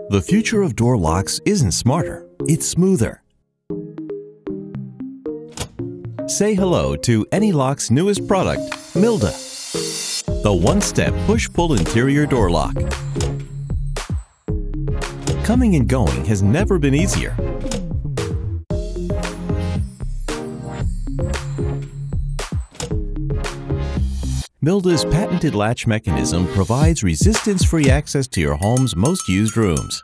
The future of door locks isn't smarter, it's smoother. Say hello to AnyLock's newest product, Milda, the one-step push-pull interior door lock. Coming and going has never been easier. Milda's patented latch mechanism provides resistance-free access to your home's most used rooms.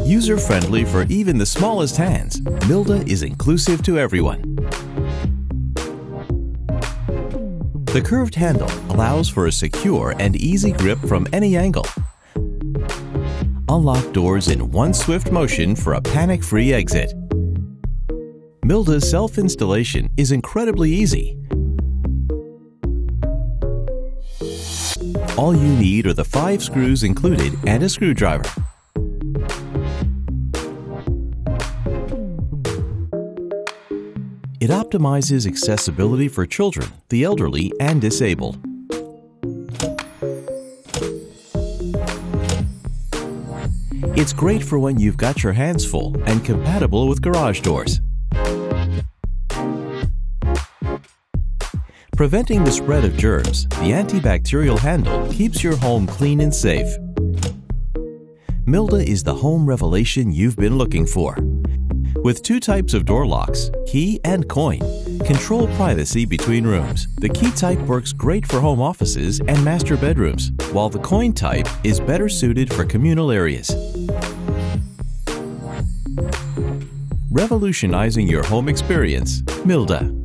User-friendly for even the smallest hands, Milda is inclusive to everyone. The curved handle allows for a secure and easy grip from any angle. Unlock doors in one swift motion for a panic-free exit. Milda's self-installation is incredibly easy. All you need are the 5 screws included and a screwdriver. It optimizes accessibility for children, the elderly, and disabled. It's great for when you've got your hands full and compatible with garage doors. Preventing the spread of germs, the antibacterial handle keeps your home clean and safe. Milda is the home revelation you've been looking for. With 2 types of door locks, key and coin, control privacy between rooms. The key type works great for home offices and master bedrooms, while the coin type is better suited for communal areas. Revolutionizing your home experience, Milda.